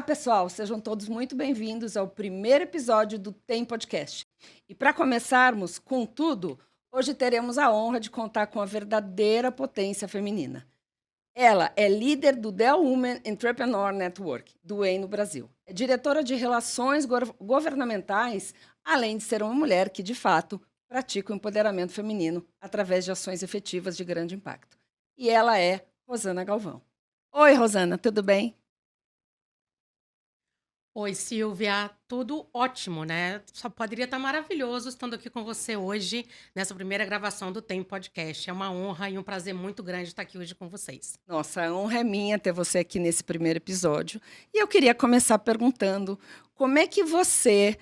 Pessoal, sejam todos muito bem-vindos ao primeiro episódio do Tem Podcast. E para começarmos com tudo, hoje teremos a honra de contar com a verdadeira potência feminina. Ela é líder do Dell Women Entrepreneur Network, do EI no Brasil. É diretora de relações governamentais, além de ser uma mulher que, de fato, pratica o empoderamento feminino através de ações efetivas de grande impacto. E ela é Rosana Galvão. Oi, Rosana, tudo bem? Oi, Silvia, tudo ótimo, né? Só poderia estar maravilhoso estando aqui com você hoje, nessa primeira gravação do Tem Podcast. É uma honra e um prazer muito grande estar aqui hoje com vocês. Nossa, a honra é minha ter você aqui nesse primeiro episódio. E eu queria começar perguntando como é que você,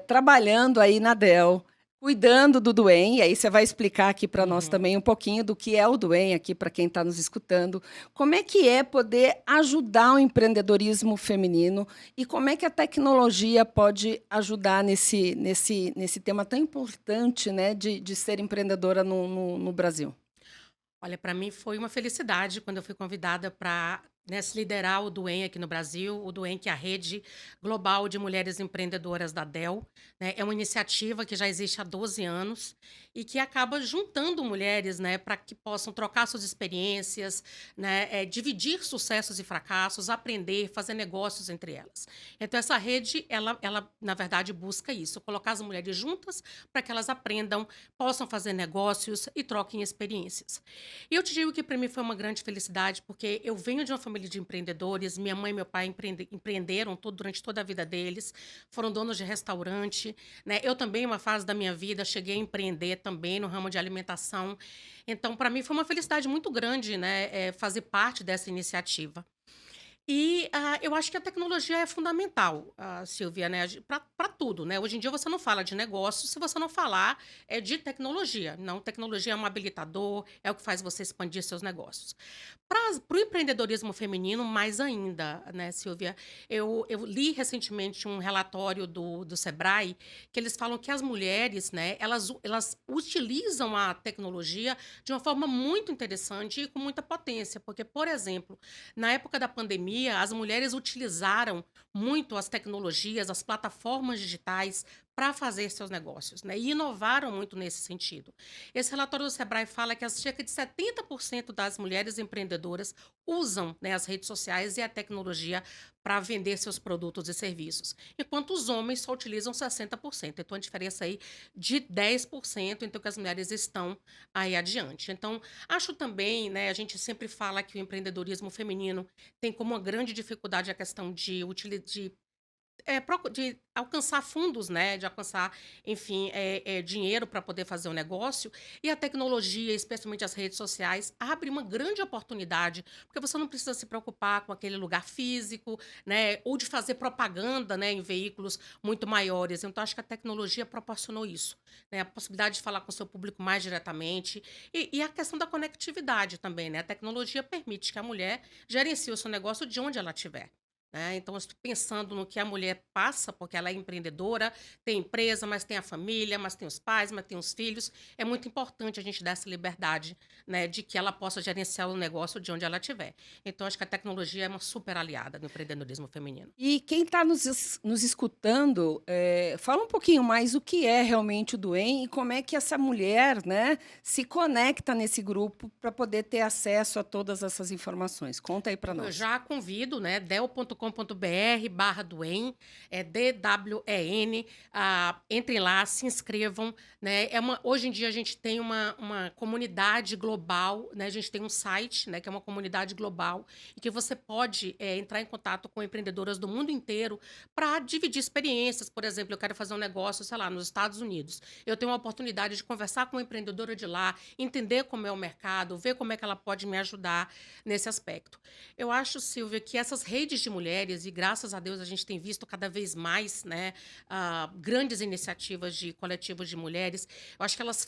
trabalhando aí na Dell, cuidando do Duen, e aí você vai explicar aqui para nós Uhum. também um pouquinho do que é o Duen aqui para quem está nos escutando. Como é que é poder ajudar o empreendedorismo feminino e como é que a tecnologia pode ajudar nesse tema tão importante, né, de ser empreendedora no Brasil? Olha, para mim foi uma felicidade quando eu fui convidada para liderar o Duen aqui no Brasil, o Duen, que é a rede global de mulheres empreendedoras da Dell, né? É uma iniciativa que já existe há 12 anos e que acaba juntando mulheres, né, para que possam trocar suas experiências, né, dividir sucessos e fracassos, aprender, fazer negócios entre elas. Então, essa rede, ela, na verdade, busca isso, colocar as mulheres juntas para que elas aprendam, possam fazer negócios e troquem experiências. E eu te digo que para mim foi uma grande felicidade, porque eu venho de uma família de empreendedores, minha mãe e meu pai empreenderam durante toda a vida deles, foram donos de restaurante, né? Eu também, uma fase da minha vida, cheguei a empreender também no ramo de alimentação. Então, para mim foi uma felicidade muito grande, né, fazer parte dessa iniciativa. E, eu acho que a tecnologia é fundamental, Silvia, né, para tudo, né. Hoje em dia você não fala de negócio se você não falar, de tecnologia. Não, tecnologia é um habilitador, é o que faz você expandir seus negócios. Para o empreendedorismo feminino, mais ainda, né, Silvia. Eu li recentemente um relatório do Sebrae, que eles falam que as mulheres, né, elas utilizam a tecnologia de uma forma muito interessante e com muita potência, porque, por exemplo, na época da pandemia, as mulheres utilizaram muito as tecnologias, as plataformas digitais para fazer seus negócios, né? E inovaram muito nesse sentido. Esse relatório do Sebrae fala que cerca de 70% das mulheres empreendedoras usam, né, as redes sociais e a tecnologia para vender seus produtos e serviços, enquanto os homens só utilizam 60%. Então, a diferença aí de 10%, então que as mulheres estão aí adiante. Então, acho também, né, a gente sempre fala que o empreendedorismo feminino tem como uma grande dificuldade a questão de alcançar fundos, né, de alcançar, enfim, dinheiro para poder fazer o negócio. E a tecnologia, especialmente as redes sociais, abre uma grande oportunidade, porque você não precisa se preocupar com aquele lugar físico, né, ou de fazer propaganda, né, em veículos muito maiores. Então, acho que a tecnologia proporcionou isso, né, a possibilidade de falar com o seu público mais diretamente e a questão da conectividade também, né. A tecnologia permite que a mulher gerencie o seu negócio de onde ela estiver, né. Então, eu estou pensando no que a mulher passa, porque ela é empreendedora, tem empresa, mas tem a família, mas tem os pais, mas tem os filhos. É muito importante a gente dar essa liberdade, né, de que ela possa gerenciar o negócio de onde ela estiver. Então, acho que a tecnologia é uma super aliada no empreendedorismo feminino. E quem está nos escutando, fala um pouquinho mais o que é realmente o Duen e como é que essa mulher, né, se conecta nesse grupo para poder ter acesso a todas essas informações. Conta aí para Eu nós. já convido, né, del.com.br/Duen, DWEN, entrem lá, se inscrevam, né, hoje em dia a gente tem uma comunidade global, né, a gente tem um site, né, que é uma comunidade global, e que você pode, entrar em contato com empreendedoras do mundo inteiro para dividir experiências. Por exemplo, eu quero fazer um negócio, sei lá, nos Estados Unidos. Eu tenho a oportunidade de conversar com uma empreendedora de lá, entender como é o mercado, ver como é que ela pode me ajudar nesse aspecto. Eu acho, Silvia, que essas redes de mulheres, e graças a Deus a gente tem visto cada vez mais, né, grandes iniciativas de coletivos de mulheres, eu acho que elas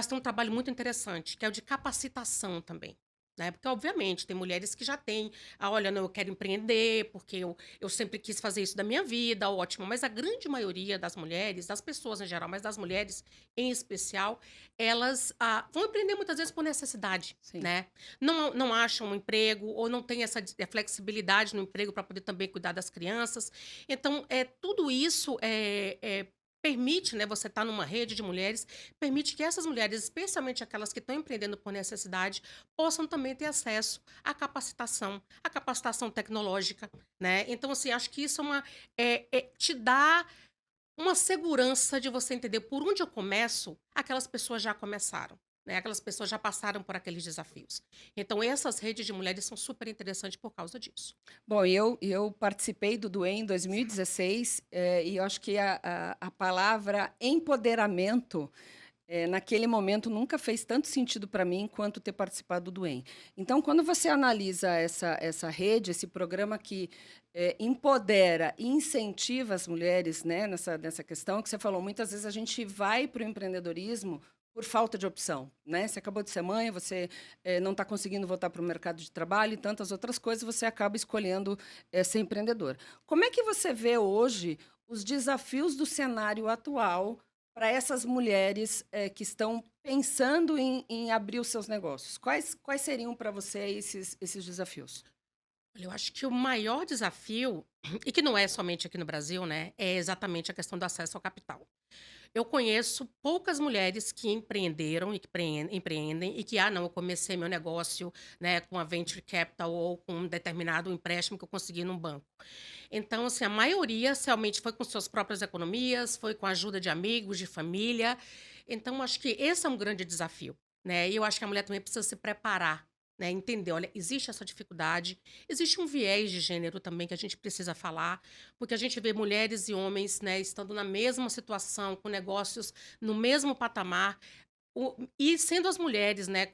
têm um trabalho muito interessante, que é o de capacitação também. né? Porque, obviamente, tem mulheres que já têm, olha, não, eu quero empreender, porque eu sempre quis fazer isso da minha vida, ótimo. Mas a grande maioria das mulheres, das pessoas em geral, mas das mulheres em especial, elas vão empreender muitas vezes por necessidade, Sim. né? Não acham um emprego ou não têm essa flexibilidade no emprego para poder também cuidar das crianças. Então, tudo isso permite, né, você estar numa rede de mulheres, permite que essas mulheres, especialmente aquelas que estão empreendendo por necessidade, possam também ter acesso à capacitação tecnológica, né? Então, assim, acho que isso te dá uma segurança de você entender por onde eu começo, aquelas pessoas já começaram, né? Aquelas pessoas já passaram por aqueles desafios. Então, essas redes de mulheres são super interessantes por causa disso. Bom, eu participei do Duem em 2016, e eu acho que a palavra empoderamento, naquele momento, nunca fez tanto sentido para mim quanto ter participado do Duem. Então, quando você analisa essa rede, esse programa que empodera e incentiva as mulheres, né, nessa questão que você falou, muitas vezes a gente vai para o empreendedorismo por falta de opção, né? Você acabou de ser mãe, você não está conseguindo voltar para o mercado de trabalho e tantas outras coisas, você acaba escolhendo ser empreendedor. Como é que você vê hoje os desafios do cenário atual para essas mulheres que estão pensando em abrir os seus negócios? Quais seriam para você esses desafios? Olha, eu acho que o maior desafio, e que não é somente aqui no Brasil, né, é exatamente a questão do acesso ao capital. Eu conheço poucas mulheres que empreenderam e que empreendem e que, não, eu comecei meu negócio, né, com a venture capital ou com um determinado empréstimo que eu consegui num banco. Então, assim, a maioria realmente foi com suas próprias economias, foi com a ajuda de amigos, de família. Então, acho que esse é um grande desafio, né? E eu acho que a mulher também precisa se preparar, né? Entender, olha, existe essa dificuldade, existe um viés de gênero também que a gente precisa falar, porque a gente vê mulheres e homens, né, estando na mesma situação, com negócios no mesmo patamar, e sendo as mulheres, né,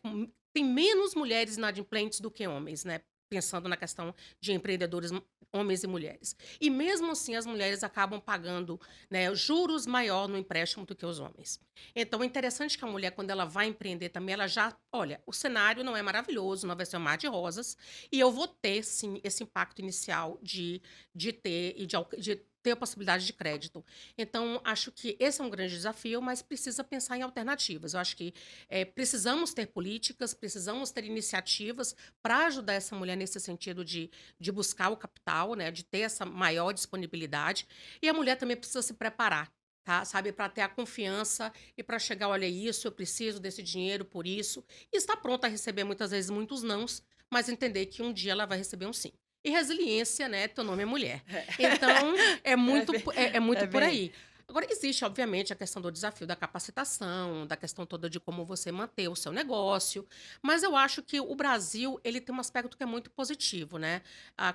tem menos mulheres inadimplentes do que homens, né? Pensando na questão de empreendedores, homens e mulheres. E mesmo assim, as mulheres acabam pagando, né, juros maior no empréstimo do que os homens. Então, é interessante que a mulher, quando ela vai empreender também, ela já, olha, o cenário não é maravilhoso, não vai ser um mar de rosas, e eu vou ter, sim, esse impacto inicial de ter e de ter a possibilidade de crédito. Então, acho que esse é um grande desafio, mas precisa pensar em alternativas. Eu acho que precisamos ter políticas, precisamos ter iniciativas para ajudar essa mulher nesse sentido de buscar o capital, né, de ter essa maior disponibilidade. E a mulher também precisa se preparar, tá? Sabe, para ter a confiança e para chegar, olha, isso, eu preciso desse dinheiro por isso. E estar pronta a receber muitas vezes muitos nãos, mas entender que um dia ela vai receber um sim. E resiliência, né? Teu nome é mulher. Então, é É, muito, bem, é, é muito é por bem. aí. Agora, existe, obviamente, a questão do desafio da capacitação, da questão toda de como você manter o seu negócio, mas eu acho que o Brasil, ele tem um aspecto que é muito positivo, né?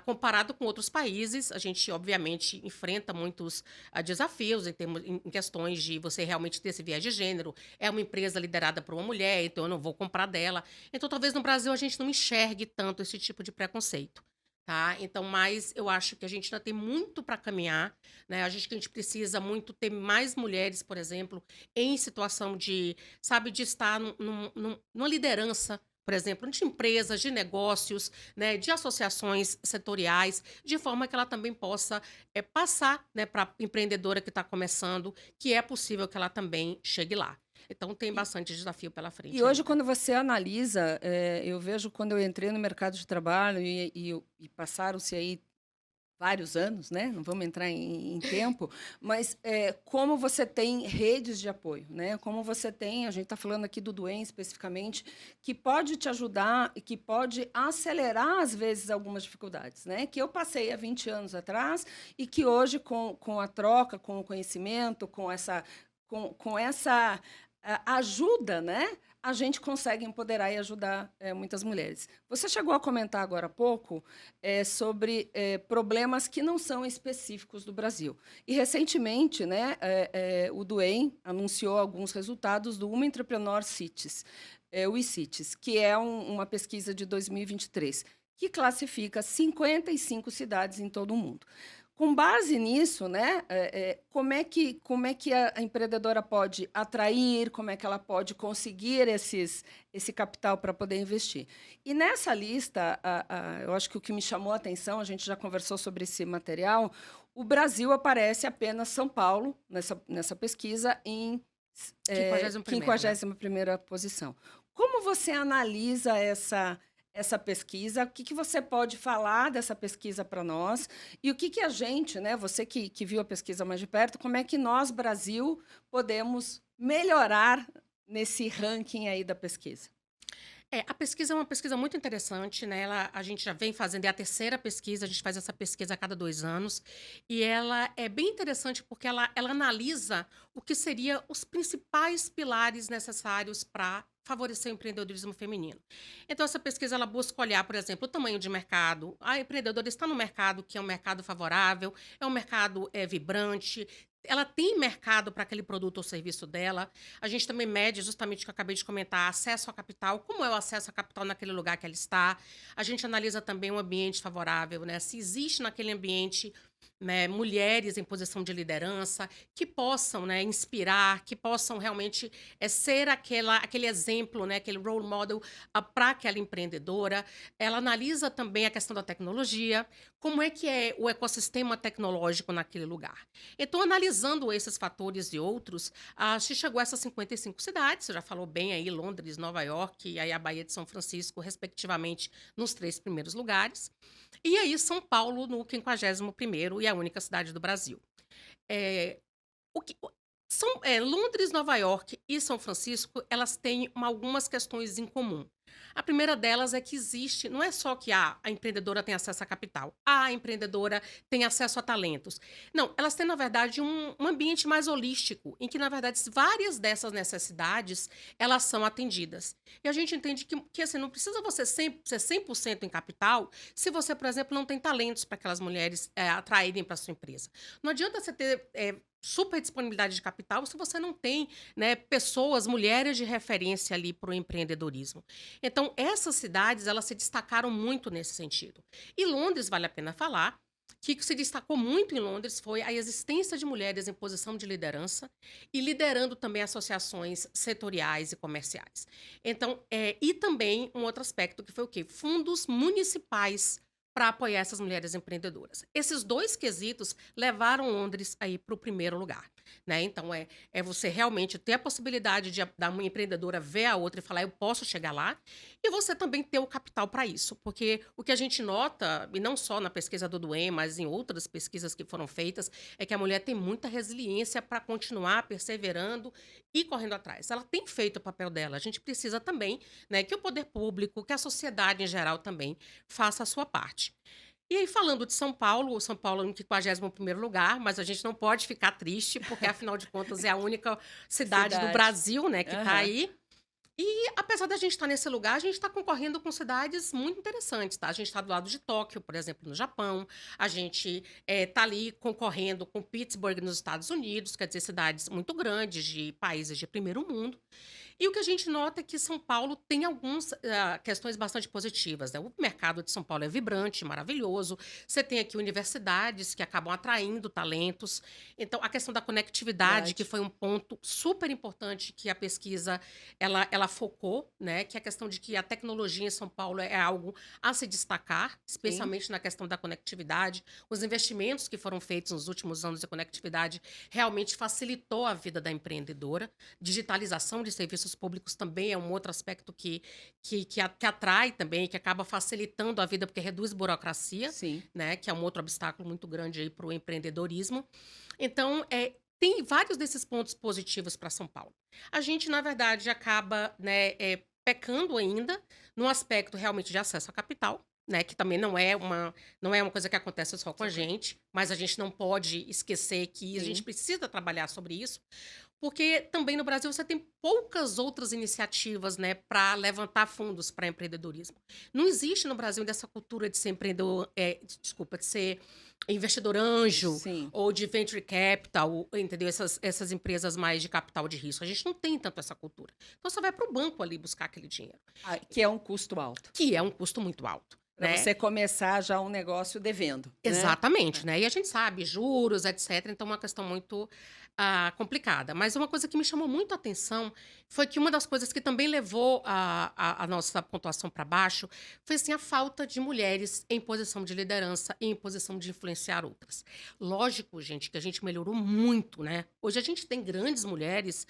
Comparado com outros países, a gente, obviamente, enfrenta muitos desafios em questões de você realmente ter esse viés de gênero. É uma empresa liderada por uma mulher, então eu não vou comprar dela. Então, talvez no Brasil a gente não enxergue tanto esse tipo de preconceito. Tá? Então, mas eu acho que a gente ainda tem muito para caminhar, né? Que a gente precisa muito ter mais mulheres, por exemplo, em situação de, sabe, de estar numa liderança, por exemplo, de empresas, de negócios, né, de associações setoriais, de forma que ela também possa passar, né, para a empreendedora que está começando, que é possível que ela também chegue lá. Então, tem E, bastante desafio pela e frente hoje, ainda. quando você analisa, eu vejo quando eu entrei no mercado de trabalho e passaram-se aí vários anos, né? Não vamos entrar em tempo, mas como você tem redes de apoio, né? Como você tem, a gente está falando aqui do Duem especificamente, que pode te ajudar e que pode acelerar, às vezes, algumas dificuldades, né? Que eu passei há 20 anos atrás e que hoje, com a troca, com o conhecimento, com essa ajuda, né? A gente consegue empoderar e ajudar muitas mulheres. Você chegou a comentar agora há pouco sobre problemas que não são específicos do Brasil. E, recentemente, né, o Duem anunciou alguns resultados do Women Entrepreneur Cities, o eCities, que é uma pesquisa de 2023, que classifica 55 cidades em todo o mundo. Com base nisso, né, como é que a empreendedora pode atrair, como é que ela pode conseguir esse capital para poder investir? E nessa lista, eu acho que o que me chamou a atenção, a gente já conversou sobre esse material, o Brasil aparece apenas São Paulo, nessa pesquisa, em 51º, né? 51ª posição. Como você analisa essa pesquisa? O que você pode falar dessa pesquisa para nós? E o que a gente, né, você que viu a pesquisa mais de perto, como é que nós, Brasil, podemos melhorar nesse ranking aí da pesquisa? A pesquisa é uma pesquisa muito interessante, né? A gente já vem fazendo, é a terceira pesquisa, a gente faz essa pesquisa a cada 2 anos, e ela é bem interessante porque ela analisa o que seriam os principais pilares necessários para favorecer o empreendedorismo feminino. Então, essa pesquisa ela busca olhar, por exemplo, o tamanho de mercado. A empreendedora está no mercado que é um mercado favorável, é um mercado vibrante, ela tem mercado para aquele produto ou serviço dela. A gente também mede justamente o que eu acabei de comentar, acesso ao capital, como é o acesso ao capital naquele lugar que ela está. A gente analisa também um ambiente favorável, né? Se existe naquele ambiente, né, mulheres em posição de liderança que possam, né, inspirar, que possam realmente ser aquele exemplo, né, aquele role model para aquela empreendedora. Ela analisa também a questão da tecnologia, como é que é o ecossistema tecnológico naquele lugar. Então, analisando esses fatores e outros, a gente chegou a essas 55 cidades, você já falou bem aí, Londres, Nova York e aí a Baía de São Francisco, respectivamente, nos 3 primeiros lugares. E aí São Paulo no 51º e a única cidade do Brasil. Eh, o que o Londres, Nova York e São Francisco, elas têm algumas questões em comum. A primeira delas é que existe, não é só que a empreendedora tem acesso a capital, a empreendedora tem acesso a talentos. Não, elas têm, na verdade, um ambiente mais holístico, em que, na verdade, várias dessas necessidades, elas são atendidas. E a gente entende que assim, não precisa você ser 100% em capital, se você, por exemplo, não tem talentos para aquelas mulheres atraírem para sua empresa. Não adianta você ter super disponibilidade de capital se você não tem, né, pessoas, mulheres de referência ali para o empreendedorismo. Então, essas cidades, elas se destacaram muito nesse sentido. E Londres, vale a pena falar, que o que se destacou muito em Londres foi a existência de mulheres em posição de liderança e liderando também associações setoriais e comerciais. Então, e também um outro aspecto que foi o quê? Fundos municipais para apoiar essas mulheres empreendedoras. Esses 2 quesitos levaram Londres aí para o primeiro lugar, né? Então, é você realmente ter a possibilidade da uma empreendedora ver a outra e falar, eu posso chegar lá, e você também ter o capital para isso, porque o que a gente nota, e não só na pesquisa do Duem, mas em outras pesquisas que foram feitas, é que a mulher tem muita resiliência para continuar perseverando e correndo atrás. Ela tem feito o papel dela. A gente precisa também, né, que o poder público, que a sociedade em geral também faça a sua parte. E aí, falando de São Paulo em 51º lugar, mas a gente não pode ficar triste, porque afinal de contas é a única cidade do Cidade. Brasil, né, que está Aham. aí. E apesar da gente estar nesse lugar, a gente está concorrendo com cidades muito interessantes, tá? A gente está do lado de Tóquio, por exemplo, no Japão. A gente está ali concorrendo com Pittsburgh, nos Estados Unidos, quer dizer, cidades muito grandes de países de primeiro mundo. E o que a gente nota é que São Paulo tem algumas questões bastante positivas, né? O mercado de São Paulo é vibrante, maravilhoso. Você tem aqui universidades que acabam atraindo talentos. Então, a questão da conectividade, que Verdade. foi um ponto super importante que a pesquisa ela focou, né? Que é a questão de que a tecnologia em São Paulo é algo a se destacar, Sim. especialmente na questão da conectividade. Os investimentos que foram feitos nos últimos anos de conectividade realmente facilitou a vida da empreendedora. Digitalização de serviços públicos também é um outro aspecto que atrai também, que acaba facilitando a vida, porque reduz burocracia, Sim. né? Que é um outro obstáculo muito grande aí para o empreendedorismo. Então, tem vários desses pontos positivos para São Paulo. A gente, na verdade, acaba, né, pecando ainda no aspecto realmente de acesso a capital, né, que também não é uma coisa que acontece só com a gente, mas a gente não pode esquecer que a gente Sim. precisa trabalhar sobre isso, porque também no Brasil você tem poucas outras iniciativas, né, para levantar fundos para empreendedorismo. Não existe no Brasil dessa cultura de ser empreendedor, de ser investidor anjo Sim. ou de venture capital, entendeu? Essas empresas mais de capital de risco. A gente não tem tanto essa cultura. Então você vai para o banco ali buscar aquele dinheiro, Que é um custo alto. que é um custo muito alto. Para né? você começar já um negócio devendo, né? Exatamente, né? E a gente sabe, juros, etc. Então, é uma questão muito complicada. Mas uma coisa que me chamou muito a atenção foi que uma das coisas que também levou a nossa pontuação para baixo foi assim, a falta de mulheres em posição de liderança e em posição de influenciar outras. Lógico, gente, que a gente melhorou muito, né? Hoje a gente tem grandes mulheres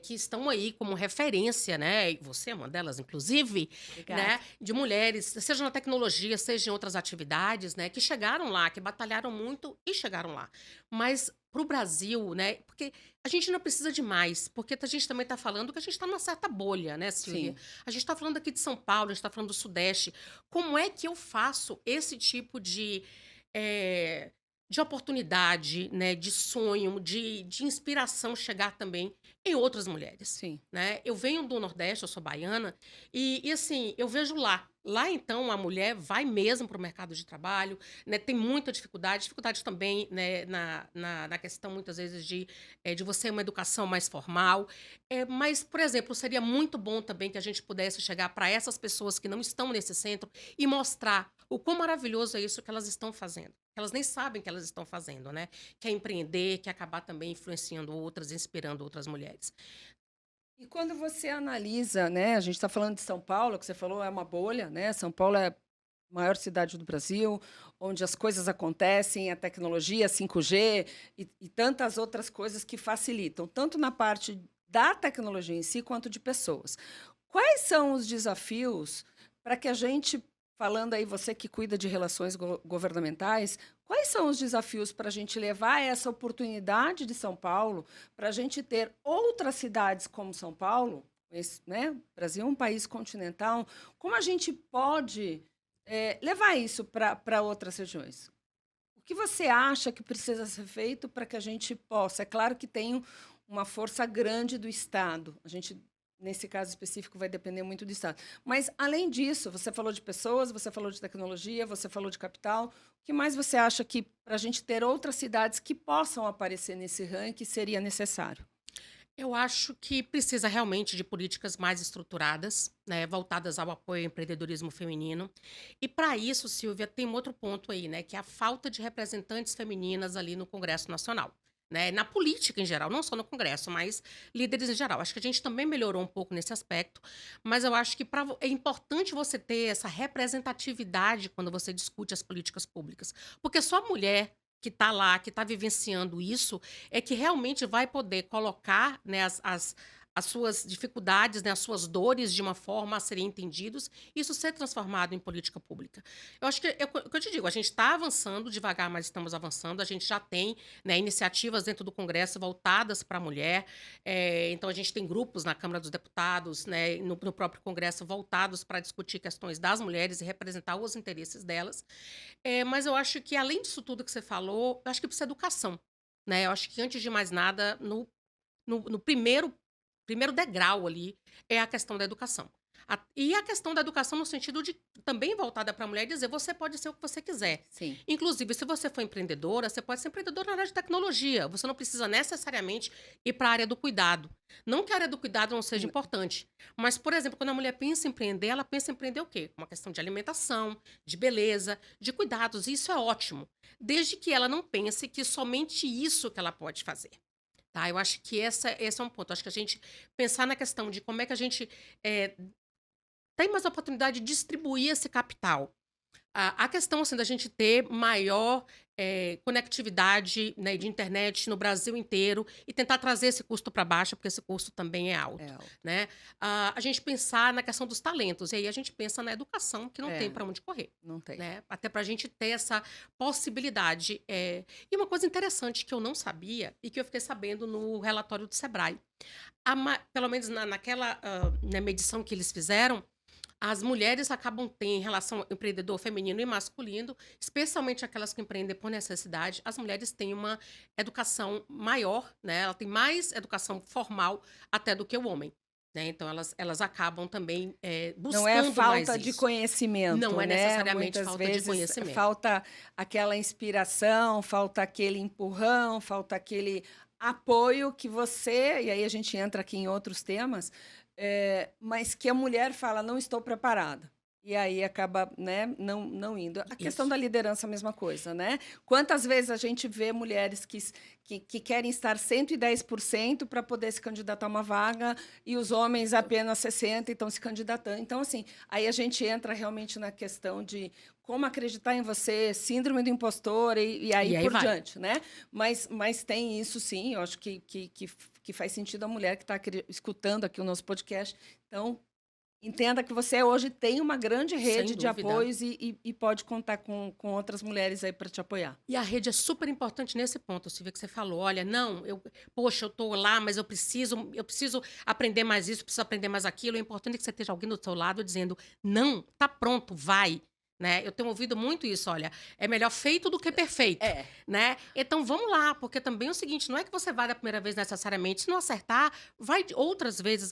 que estão aí como referência, né? E você é uma delas, inclusive, Obrigada. né? De mulheres, seja na tecnologia, seja em outras atividades, né? Que chegaram lá, que batalharam muito e chegaram lá. Mas para o Brasil, né? Porque a gente não precisa de mais, porque a gente também está falando que a gente está numa certa bolha, né, Silvia? Sim. A gente está falando aqui de São Paulo, a gente está falando do Sudeste. Como é que eu faço esse tipo de oportunidade, né? De sonho, de inspiração chegar também em outras mulheres? Sim. Né? Eu venho do Nordeste, eu sou baiana, e assim, eu vejo lá. Lá, então, a mulher vai mesmo para o mercado de trabalho, né? Tem muita dificuldade também, né? Na questão, muitas vezes, de você uma educação mais formal. Mas, por exemplo, seria muito bom também que a gente pudesse chegar para essas pessoas que não estão nesse centro e mostrar o quão maravilhoso é isso que elas estão fazendo. Elas nem sabem que elas estão fazendo, né? Que é empreender, que é acabar também influenciando outras, inspirando outras mulheres. E quando você analisa, né? A gente está falando de São Paulo, que você falou é uma bolha, né? São Paulo é a maior cidade do Brasil, onde as coisas acontecem, a tecnologia, 5G e tantas outras coisas que facilitam, tanto na parte da tecnologia em si, quanto de pessoas. Quais são os desafios para que a gente, falando aí, você que cuida de relações governamentais, quais são os desafios para a gente levar essa oportunidade de São Paulo, para a gente ter outras cidades como São Paulo, né? O Brasil é um país continental, como a gente pode levar isso para outras regiões? O que você acha que precisa ser feito para que a gente possa? É claro que tem uma força grande do Estado. A gente, nesse caso específico, vai depender muito do Estado. Mas, além disso, você falou de pessoas, você falou de tecnologia, você falou de capital. O que mais você acha que, para a gente ter outras cidades que possam aparecer nesse ranking, seria necessário? Eu acho que precisa realmente de políticas mais estruturadas, né, voltadas ao apoio ao empreendedorismo feminino. E para isso, Silvia, tem um outro ponto aí, né, que é a falta de representantes femininas ali no Congresso Nacional. Né, na política em geral, não só no Congresso, mas líderes em geral. Acho que a gente também melhorou um pouco nesse aspecto, mas eu acho que é importante você ter essa representatividade quando você discute as políticas públicas. Porque só a mulher que está lá, que está vivenciando isso, é que realmente vai poder colocar, né, as suas dificuldades, né, as suas dores de uma forma a serem entendidos, e isso ser transformado em política pública. Eu acho que, o que eu te digo, a gente está avançando devagar, mas estamos avançando. A gente já tem, né, iniciativas dentro do Congresso voltadas para a mulher. Então, a gente tem grupos na Câmara dos Deputados, né, no próprio Congresso, voltados para discutir questões das mulheres e representar os interesses delas. Mas eu acho que, além disso tudo que você falou, eu acho que precisa de educação. Né? Eu acho que, antes de mais nada, no primeiro degrau ali é a questão da educação. E a questão da educação no sentido de também voltada para a mulher dizer você pode ser o que você quiser. Sim. Inclusive, se você for empreendedora, você pode ser empreendedora na área de tecnologia. Você não precisa necessariamente ir para a área do cuidado. Não que a área do cuidado não seja importante. Mas, por exemplo, quando a mulher pensa em empreender, ela pensa em empreender o quê? Uma questão de alimentação, de beleza, de cuidados. E isso é ótimo. Desde que ela não pense que somente isso que ela pode fazer. Tá? Eu acho que esse é um ponto. Eu acho que a gente pensar na questão de como é que a gente tem mais oportunidade de distribuir esse capital. A questão assim, da gente ter maior conectividade, né, de internet no Brasil inteiro e tentar trazer esse custo para baixo, porque esse custo também é alto. É alto. Né? A gente pensar na questão dos talentos, e aí a gente pensa na educação, que não tem para onde correr. Não tem. Né? Até para a gente ter essa possibilidade. E uma coisa interessante que eu não sabia e que eu fiquei sabendo no relatório do Sebrae. Pelo menos naquela na medição que eles fizeram, as mulheres acabam tendo, em relação ao empreendedor feminino e masculino, especialmente aquelas que empreendem por necessidade, as mulheres têm uma educação maior, né? Ela tem mais educação formal até do que o homem. Né? Então, elas acabam também buscando Não é mais falta isso. de conhecimento, Não é né? necessariamente Muitas falta de vezes conhecimento. falta aquela inspiração, falta aquele empurrão, falta aquele apoio que você, e aí a gente entra aqui em outros temas, mas que a mulher fala, não estou preparada. E aí acaba, né, não indo. A questão Isso. da liderança, a mesma coisa, né? Quantas vezes a gente vê mulheres que querem estar 110% para poder se candidatar a uma vaga e os homens apenas 60% e estão se candidatando. Então, assim, aí a gente entra realmente na questão de como acreditar em você, síndrome do impostor e aí E aí por vai. diante, né? Mas tem isso sim, eu acho que faz sentido a mulher que está escutando aqui o nosso podcast. Então, entenda que você hoje tem uma grande Sem rede de dúvida. apoios e pode contar com outras mulheres aí para te apoiar. E a rede é super importante nesse ponto, Silvia, que você falou. Olha, não, poxa, eu tô lá, mas eu preciso aprender mais isso, preciso aprender mais aquilo. É importante que você esteja alguém do seu lado dizendo, não, tá pronto, vai. Né? Eu tenho ouvido muito isso, olha, é melhor feito do que perfeito, É, né? Então vamos lá, porque também é o seguinte, não é que você vai da primeira vez necessariamente, se não acertar, vai outras vezes,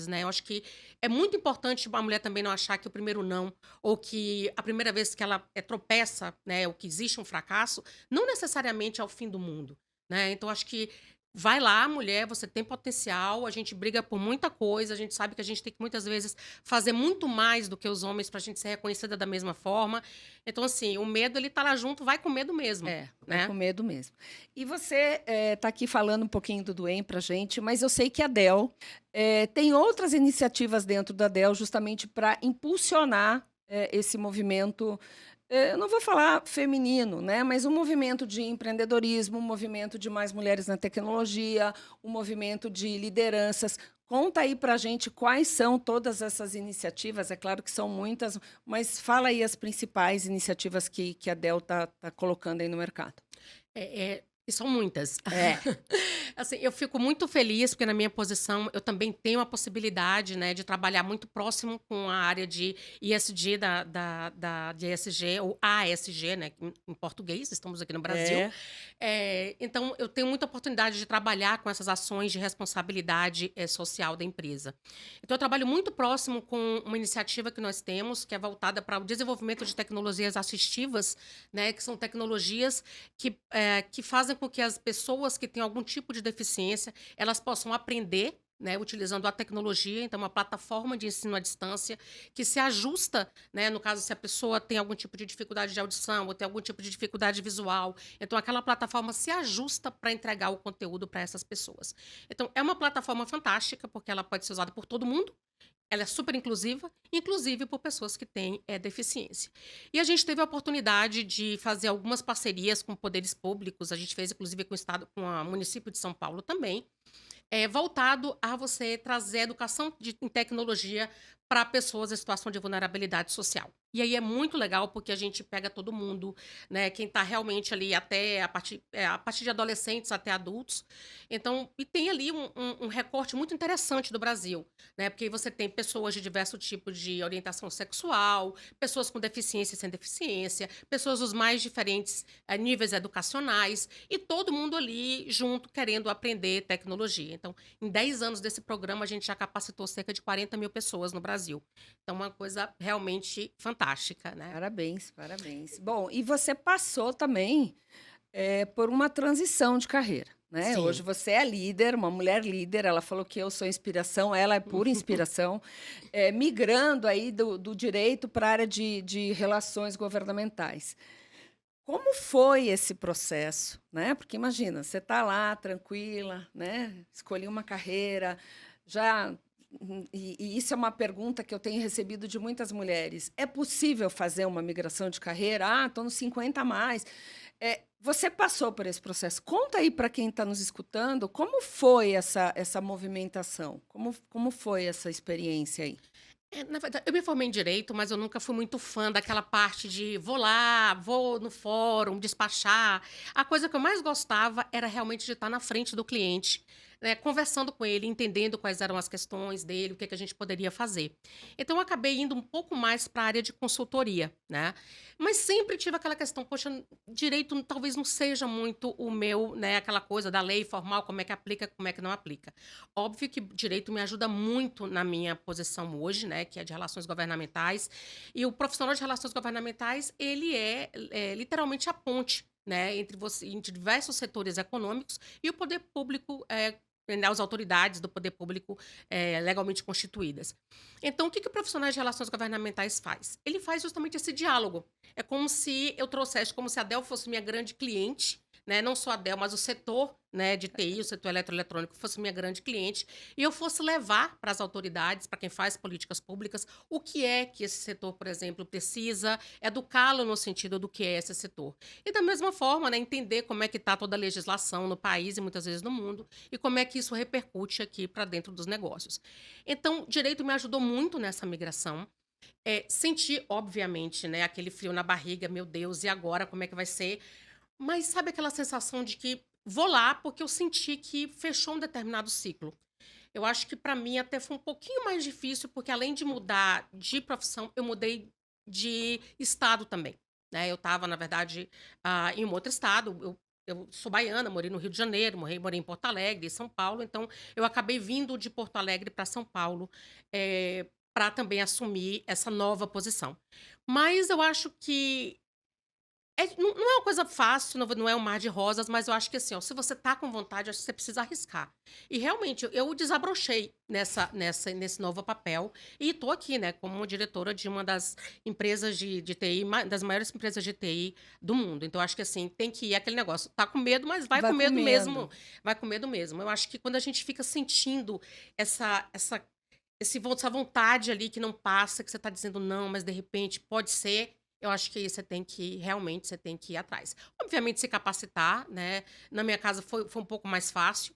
né? Eu acho que é muito importante a mulher também não achar que o primeiro não ou que a primeira vez que ela tropeça, né, ou que existe um fracasso, não necessariamente é o fim do mundo, né? Então acho que vai lá, mulher, você tem potencial, a gente briga por muita coisa, a gente sabe que a gente tem que muitas vezes fazer muito mais do que os homens pra gente ser reconhecida da mesma forma. Então assim, o medo ele tá lá junto, vai com medo mesmo, vai né? com medo mesmo. E você está aqui falando um pouquinho do Duem para gente, mas eu sei que a Dell tem outras iniciativas dentro da Dell justamente para impulsionar esse movimento. Eu não vou falar feminino, né? Mas um movimento de empreendedorismo, um movimento de mais mulheres na tecnologia, um movimento de lideranças. Conta aí para a gente quais são todas essas iniciativas. É claro que são muitas, mas fala aí as principais iniciativas que a Dell está colocando aí no mercado. E são muitas. É. Assim, eu fico muito feliz, porque na minha posição eu também tenho a possibilidade, né, de trabalhar muito próximo com a área de ISG de ESG, ou ASG, né, em português, estamos aqui no Brasil. É. Então, eu tenho muita oportunidade de trabalhar com essas ações de responsabilidade social da empresa. Então, eu trabalho muito próximo com uma iniciativa que nós temos, que é voltada para o desenvolvimento de tecnologias assistivas, né, que são tecnologias que fazem com que as pessoas que têm algum tipo de deficiência, elas possam aprender, né, utilizando a tecnologia, então uma plataforma de ensino à distância que se ajusta, né, no caso se a pessoa tem algum tipo de dificuldade de audição ou tem algum tipo de dificuldade visual, então aquela plataforma se ajusta para entregar o conteúdo para essas pessoas. Então é uma plataforma fantástica porque ela pode ser usada por todo mundo. Ela é super inclusiva, inclusive por pessoas que têm deficiência. E a gente teve a oportunidade de fazer algumas parcerias com poderes públicos. A gente fez, inclusive, com o estado, com o município de São Paulo também, voltado a você trazer educação em tecnologia para pessoas em situação de vulnerabilidade social. E aí é muito legal porque a gente pega todo mundo, né? Quem está realmente ali até a partir de adolescentes até adultos. Então, e tem ali um recorte muito interessante do Brasil, né? Porque você tem pessoas de diverso tipo de orientação sexual, pessoas com deficiência e sem deficiência, pessoas dos mais diferentes níveis educacionais, e todo mundo ali junto querendo aprender tecnologia. Então, em 10 anos desse programa, a gente já capacitou cerca de 40 mil pessoas no Brasil. Então, uma coisa realmente fantástica, né? Parabéns, parabéns. Bom, e você passou também por uma transição de carreira, né? Hoje Sim. você é líder, uma mulher líder. Ela falou que eu sou inspiração, ela é pura inspiração, migrando aí do direito para a área de relações governamentais. Como foi esse processo, né? Porque imagina, você está lá tranquila, né? Escolhi uma carreira, já e isso é uma pergunta que eu tenho recebido de muitas mulheres. É possível fazer uma migração de carreira? Ah, estou nos 50 a mais. Você passou por esse processo. Conta aí para quem está nos escutando como foi essa movimentação, como foi essa experiência aí? Na verdade, eu me formei em direito, mas eu nunca fui muito fã daquela parte de vou lá, vou no fórum, despachar. A coisa que eu mais gostava era realmente de estar na frente do cliente, né, conversando com ele, entendendo quais eram as questões dele, o que que a gente poderia fazer. Então, eu acabei indo um pouco mais para a área de consultoria, né? Mas sempre tive aquela questão, poxa, direito talvez não seja muito o meu, né, aquela coisa da lei formal, como é que aplica, como é que não aplica. Óbvio que direito me ajuda muito na minha posição hoje, né, que é de relações governamentais. E o profissional de relações governamentais, ele é literalmente a ponte, né, entre diversos setores econômicos e o poder público né, as autoridades do poder público legalmente constituídas. Então, o que o profissional de relações governamentais faz? Ele faz justamente esse diálogo. É como se eu trouxesse, como se a Dell fosse minha grande cliente, né? Não só a Dell, mas o setor, né, de TI, o setor eletroeletrônico, fosse minha grande cliente, e eu fosse levar para as autoridades, para quem faz políticas públicas, o que é que esse setor, por exemplo, precisa, educá-lo no sentido do que é esse setor. E da mesma forma, né, entender como é que está toda a legislação no país e muitas vezes no mundo, e como é que isso repercute aqui para dentro dos negócios. Então, direito me ajudou muito nessa migração. Senti, obviamente, né, aquele frio na barriga, meu Deus, e agora como é que vai ser? Mas sabe aquela sensação de que vou lá porque eu senti que fechou um determinado ciclo. Eu acho que para mim até foi um pouquinho mais difícil, porque além de mudar de profissão, eu mudei de estado também, né? Eu estava, na verdade, em um outro estado. Eu sou baiana, morei no Rio de Janeiro, morei em Porto Alegre, em São Paulo. Então, eu acabei vindo de Porto Alegre para São Paulo para também assumir essa nova posição. Mas eu acho que não é uma coisa fácil, não é um mar de rosas, mas eu acho que assim, ó, se você tá com vontade, acho que você precisa arriscar. E realmente, eu desabrochei nesse novo papel e tô aqui, né, como diretora de uma das empresas de TI, das maiores empresas de TI do mundo. Então, eu acho que assim, tem que ir aquele negócio. Tá com medo, mas vai Vai com com medo medo. mesmo. Vai com medo mesmo. Eu acho que quando a gente fica sentindo essa, essa, essa vontade ali que não passa, que você tá dizendo não, mas de repente pode ser. Eu acho que realmente, você tem que ir atrás. Obviamente, se capacitar, né? Na minha casa foi um pouco mais fácil,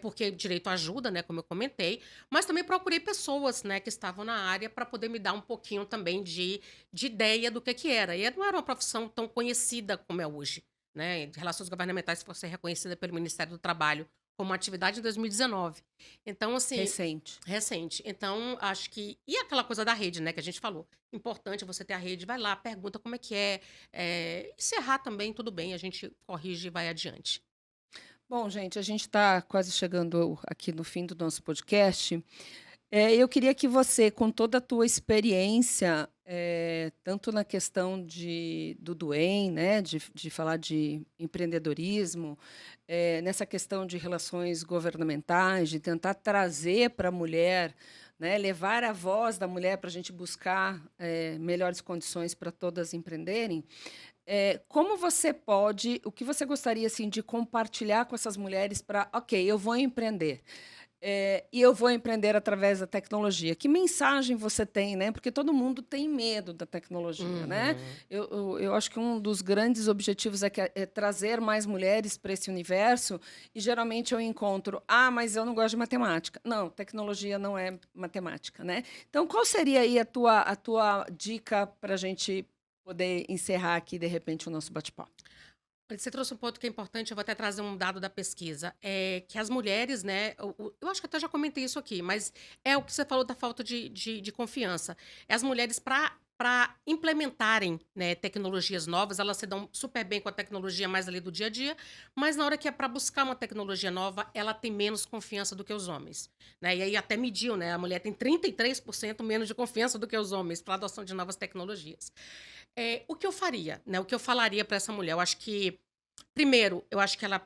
porque direito ajuda, né? Como eu comentei, mas também procurei pessoas, né, que estavam na área para poder me dar um pouquinho também de ideia do que era. E não era uma profissão tão conhecida como é hoje, né? De relações governamentais foi ser reconhecida pelo Ministério do Trabalho como atividade em 2019. Então, assim, Recente. recente. Então, acho que. E aquela coisa da rede, né, que a gente falou. Importante você ter a rede, vai lá, pergunta como é que é. E se errar também, tudo bem, a gente corrige e vai adiante. Bom, gente, a gente está quase chegando aqui no fim do nosso podcast. Eu queria que você, com toda a tua experiência, tanto na questão do Duen, né, de falar de empreendedorismo, nessa questão de relações governamentais, de tentar trazer para a mulher, né, levar a voz da mulher para a gente buscar melhores condições para todas empreenderem. Como você pode, o que você gostaria assim de compartilhar com essas mulheres para, ok, eu vou empreender. E eu vou empreender através da tecnologia. Que mensagem você tem, né? Porque todo mundo tem medo da tecnologia, né? Uhum. Eu acho que um dos grandes objetivos é trazer mais mulheres para esse universo. E geralmente eu encontro, mas eu não gosto de matemática. Não, tecnologia não é matemática, né? Então, qual seria aí a tua dica para a gente poder encerrar aqui, de repente, o nosso bate-papo? Você trouxe um ponto que é importante, eu vou até trazer um dado da pesquisa. É que as mulheres, né? Eu acho que até já comentei isso aqui, mas é o que você falou da falta de confiança. As mulheres, para implementarem, né, tecnologias novas, elas se dão super bem com a tecnologia mais ali do dia a dia, mas na hora que é para buscar uma tecnologia nova, ela tem menos confiança do que os homens. Né? E aí até mediu, né? A mulher tem 33% menos de confiança do que os homens para a adoção de novas tecnologias. O que eu faria, né? O que eu falaria para essa mulher? Eu acho que, primeiro, eu acho que ela.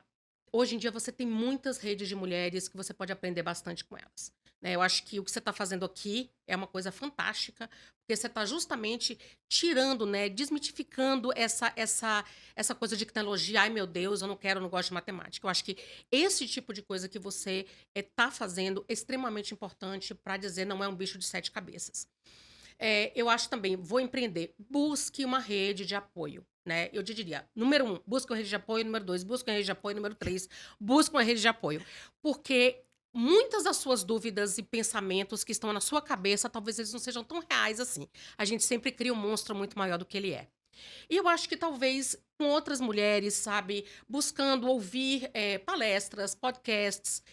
Hoje em dia você tem muitas redes de mulheres que você pode aprender bastante com elas. Né? Eu acho que o que você está fazendo aqui é uma coisa fantástica, porque você está justamente tirando, né, desmitificando essa coisa de tecnologia. Ai, meu Deus, eu não quero, eu não gosto de matemática. Eu acho que esse tipo de coisa que você está fazendo é extremamente importante para dizer não é um bicho de sete cabeças. Eu acho também, vou empreender, busque uma rede de apoio. Né? Eu te diria, número 1, busque uma rede de apoio, número 2, busque uma rede de apoio, número 3, busque uma rede de apoio. Porque muitas das suas dúvidas e pensamentos que estão na sua cabeça, talvez eles não sejam tão reais assim. A gente sempre cria um monstro muito maior do que ele é. E eu acho que talvez com outras mulheres, sabe, buscando ouvir palestras, podcasts,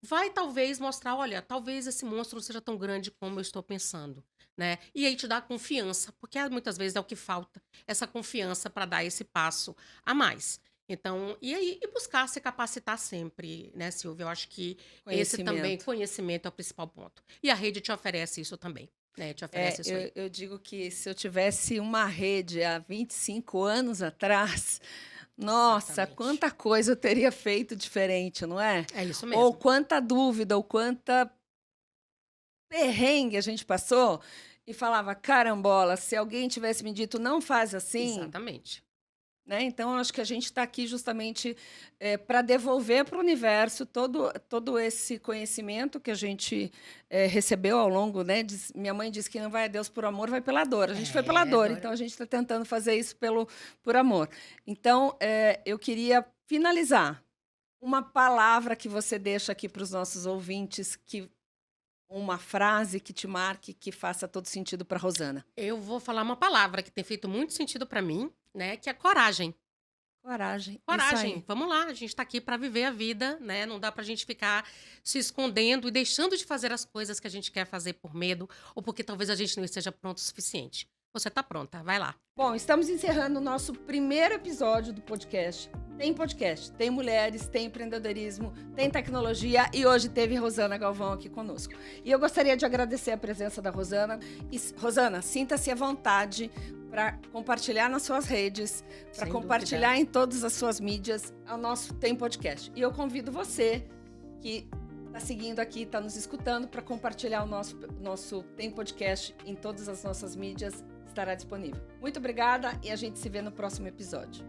vai talvez mostrar, olha, talvez esse monstro não seja tão grande como eu estou pensando, né? E aí te dá confiança, porque muitas vezes é o que falta, essa confiança para dar esse passo a mais. Então, e aí e buscar se capacitar sempre, né, Silvia? Eu acho que esse também, Conhecimento. conhecimento é o principal ponto. E a rede te oferece isso também, né? Te oferece isso aí. Eu digo que se eu tivesse uma rede há 25 anos atrás, Nossa, Exatamente. quanta coisa eu teria feito diferente, não é? É isso mesmo. Ou quanta dúvida, ou quanta perrengue a gente passou e falava, carambola, se alguém tivesse me dito não faz assim, Exatamente. né? Então, eu acho que a gente está aqui justamente para devolver para o universo todo esse conhecimento que a gente recebeu ao longo, né? Minha mãe disse que não vai a Deus por amor, vai pela dor. A gente foi pela dor, Dora. então a gente está tentando fazer isso por amor. Então, eu queria finalizar uma palavra que você deixa aqui para os nossos ouvintes, uma frase que te marque, que faça todo sentido para Rosana. Eu vou falar uma palavra que tem feito muito sentido para mim, né? Que é coragem. Coragem. Isso Coragem, aí. vamos lá, a gente tá aqui para viver a vida, né? Não dá pra gente ficar se escondendo e deixando de fazer as coisas que a gente quer fazer por medo ou porque talvez a gente não esteja pronto o suficiente. Você tá pronta, vai lá. Bom, estamos encerrando o nosso primeiro episódio do podcast. Tem podcast, tem mulheres, tem empreendedorismo, tem tecnologia e hoje teve Rosana Galvão aqui conosco. E eu gostaria de agradecer a presença da Rosana. E, Rosana, sinta-se à vontade para compartilhar nas suas redes, para Sem compartilhar em todas as suas mídias o nosso Tem Podcast. E eu convido você que está seguindo aqui, está nos escutando, para compartilhar o nosso Tem Podcast em todas as nossas mídias. Estará disponível. Muito obrigada e a gente se vê no próximo episódio.